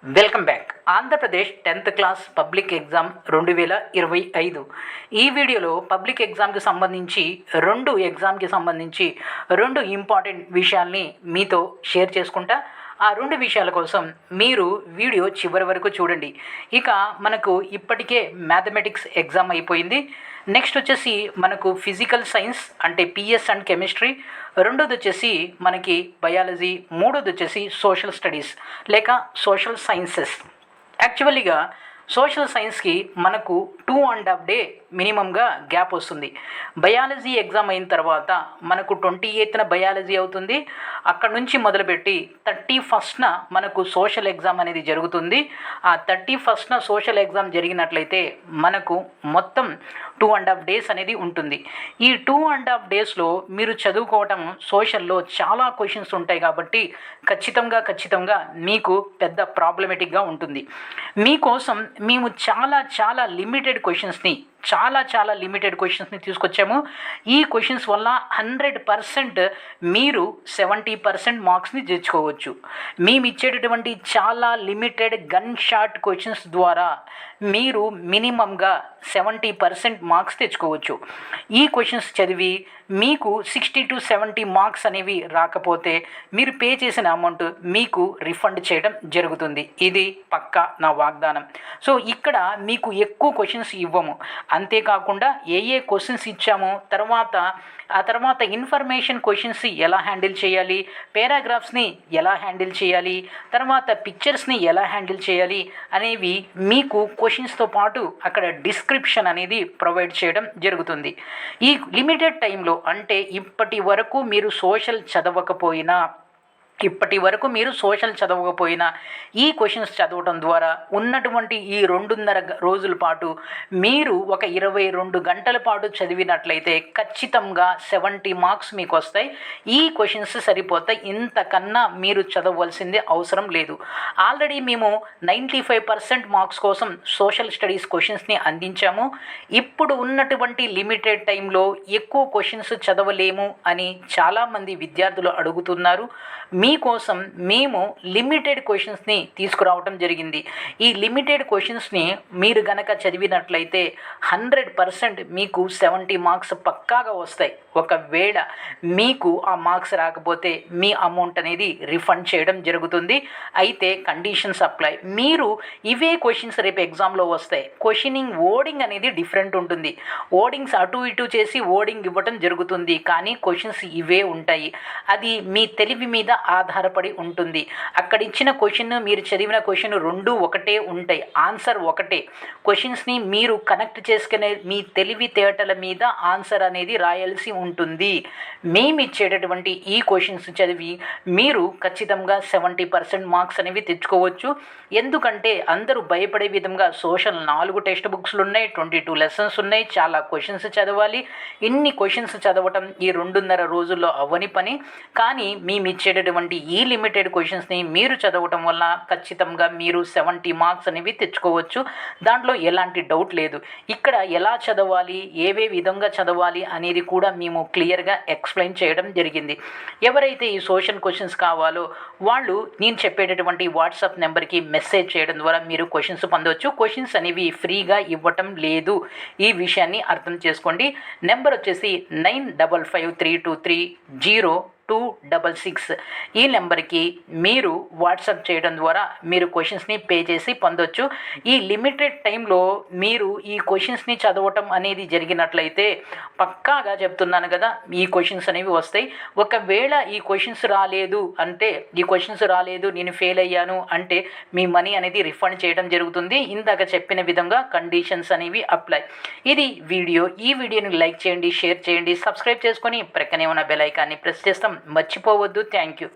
Welcome back. Andhra Pradesh 10th class public exam 2025. ఈ వీడియోలో public ఎగ్జామ్కి సంబంధించి రెండు ఇంపార్టెంట్ విషయాల్ని మీతో షేర్ చేసుకుంటా. ఆ రెండు విషయాల కోసం మీరు వీడియో చివరి వరకు చూడండి. ఇక మనకు ఇప్పటికే మ్యాథమెటిక్స్ ఎగ్జామ్ అయిపోయింది. నెక్స్ట్ వచ్చేసి మనకు ఫిజికల్ సైన్స్ అంటే పిఎస్ అండ్ కెమిస్ట్రీ, రెండోది వచ్చేసి మనకి బయాలజీ, మూడోది వచ్చేసి సోషల్ స్టడీస్ లేక సోషల్ సైన్సెస్. యాక్చువల్లీగా సోషల్ సైన్స్కి మనకు 2.5 డే మినిమంగా గ్యాప్ వస్తుంది. బయాలజీ ఎగ్జామ్ అయిన తర్వాత మనకు 28న బయాలజీ అవుతుంది. అక్కడ నుంచి మొదలుపెట్టి 31న మనకు సోషల్ ఎగ్జామ్ అనేది జరుగుతుంది. ఆ 31న సోషల్ ఎగ్జామ్ జరిగినట్లయితే మనకు మొత్తం 2.5 డేస్ అనేది ఉంటుంది. ఈ 2.5 డేస్లో మీరు చదువుకోవటం సోషల్లో చాలా క్వశ్చన్స్ ఉంటాయి కాబట్టి ఖచ్చితంగా మీకు పెద్ద ప్రాబ్లమేటిక్గా ఉంటుంది. మీకోసం మేము చాలా లిమిటెడ్ క్వశ్చన్స్ని తీసుకొచ్చాము. ఈ క్వశ్చన్స్ వల్ల 100% మీరు 70% మార్క్స్ని తెచ్చుకోవచ్చు. మేము ఇచ్చేటటువంటి చాలా లిమిటెడ్ గన్ షాట్ క్వశ్చన్స్ ద్వారా మీరు మినిమంగా 70% మార్క్స్ తెచ్చుకోవచ్చు. ఈ క్వశ్చన్స్ చదివి మీకు 60 to 70 మార్క్స్ అనేవి రాకపోతే మీరు పే చేసిన అమౌంట్ మీకు రిఫండ్ చేయడం జరుగుతుంది. ఇది పక్కా నా వాగ్దానం. సో ఇక్కడ మీకు ఎక్కువ క్వశ్చన్స్ ఇవ్వము. అంతేకాకుండా ఏ క్వశ్చన్స్ ఇచ్చామో ఆ తర్వాత ఇన్ఫర్మేషన్ క్వశ్చన్స్ ఎలా హ్యాండిల్ చేయాలి, పారాగ్రాఫ్స్ని ఎలా హ్యాండిల్ చేయాలి, తర్వాత పిక్చర్స్ని ఎలా హ్యాండిల్ చేయాలి అనేవి మీకు క్వశ్చన్స్తో పాటు అక్కడ డిస్క్రిప్షన్ అనేది ప్రొవైడ్ చేయడం జరుగుతుంది. ఈ లిమిటెడ్ టైంలో అంటే ఇప్పటి వరకు మీరు సోషల్ చదవకపోయినా ఈ క్వశ్చన్స్ చదవడం ద్వారా ఉన్నటువంటి ఈ 2.5 రోజుల పాటు మీరు ఒక 22 గంటల పాటు చదివినట్లయితే ఖచ్చితంగా 70 మార్క్స్ మీకు వస్తాయి. ఈ క్వశ్చన్స్ సరిపోతాయి. ఇంతకన్నా మీరు చదవవలసింది అవసరం లేదు. ఆల్రెడీ మేము 95% మార్క్స్ కోసం సోషల్ స్టడీస్ క్వశ్చన్స్ని అందించాము. ఇప్పుడు ఉన్నటువంటి లిమిటెడ్ టైంలో ఎక్కువ క్వశ్చన్స్ చదవలేము అని చాలామంది విద్యార్థులు అడుగుతున్నారు. మీకోసం మేము లిమిటెడ్ క్వశ్చన్స్ని తీసుకురావటం జరిగింది. ఈ లిమిటెడ్ క్వశ్చన్స్ని మీరు గనక చదివినట్లయితే 100% మీకు 70 మార్క్స్ పక్కాగా వస్తాయి. ఒకవేళ మీకు ఆ మార్క్స్ రాకపోతే మీ అమౌంట్ అనేది రిఫండ్ చేయడం జరుగుతుంది. అయితే కండిషన్స్ అప్లై. మీరు ఇవే క్వశ్చన్స్ రేపు ఎగ్జామ్లో వస్తాయి. ఓడింగ్ అనేది డిఫరెంట్ ఉంటుంది. ఓడింగ్స్ అటు ఇటు చేసి ఓడింగ్ ఇవ్వటం జరుగుతుంది, కానీ క్వశ్చన్స్ ఇవే ఉంటాయి. అది మీ తెలివి మీద ఆధారపడి ఉంటుంది. అక్కడ ఇచ్చిన క్వశ్చన్, మీరు చదివిన క్వశ్చన్ రెండు ఒకటే ఉంటాయి, ఆన్సర్ ఒకటే. క్వశ్చన్స్ని మీరు కనెక్ట్ చేసుకునే మీ తెలివితేటల మీద ఆన్సర్ అనేది రాయాల్సి ఉంటుంది. మేము ఇచ్చేటటువంటి ఈ క్వశ్చన్స్ చదివి మీరు ఖచ్చితంగా 70% మార్క్స్ అనేవి తెచ్చుకోవచ్చు. ఎందుకంటే అందరూ భయపడే విధంగా సోషల్ 4 టెక్స్ట్ బుక్స్లు ఉన్నాయి, 22 లెసన్స్ ఉన్నాయి, చాలా క్వశ్చన్స్ చదవాలి. ఇన్ని క్వశ్చన్స్ చదవటం ఈ 2.5 రోజుల్లో అవ్వని పని. కానీ మేము ఇచ్చేటటువంటి ఈ లిమిటెడ్ క్వశ్చన్స్ని మీరు చదవటం వల్ల ఖచ్చితంగా మీరు 70 మార్క్స్ అనేవి తెచ్చుకోవచ్చు. దాంట్లో ఎలాంటి డౌట్ లేదు. ఇక్కడ ఎలా చదవాలి, ఏవే విధంగా చదవాలి అనేది కూడా మేము క్లియర్గా ఎక్స్ప్లెయిన్ చేయడం జరిగింది. ఎవరైతే ఈ సోషల్ క్వశ్చన్స్ కావాలో వాళ్ళు నేను చెప్పేటటువంటి వాట్సాప్ నెంబర్కి మెసేజ్ చేయడం ద్వారా మీరు క్వశ్చన్స్ పొందవచ్చు. క్వశ్చన్స్ అనేవి ఫ్రీగా ఇవ్వటం లేదు. ఈ విషయాన్ని అర్థం చేసుకోండి. నెంబర్ వచ్చేసి 9553230266. ఈ నెంబర్కి మీరు వాట్సాప్ చేయడం ద్వారా మీరు క్వశ్చన్స్ని పే చేసి పొందొచ్చు. ఈ లిమిటెడ్ టైంలో మీరు ఈ క్వశ్చన్స్ని చదవటం అనేది జరిగినట్లయితే పక్కాగా చెప్తున్నాను కదా, ఈ క్వశ్చన్స్ అనేవి వస్తాయి. ఒకవేళ ఈ క్వశ్చన్స్ రాలేదు, నేను ఫెయిల్ అయ్యాను అంటే మీ మనీ అనేది రిఫండ్ చేయడం జరుగుతుంది. ఇందాక చెప్పిన విధంగా కండిషన్స్ అనేవి అప్లై. ఇది వీడియో. ఈ వీడియోని లైక్ చేయండి, షేర్ చేయండి, సబ్స్క్రైబ్ చేసుకొని ప్రక్కనే ఉన్న బెల్ ఐకాన్ని ప్రెస్ చేస్తాం మర్చిపోవద్దు. Thank you.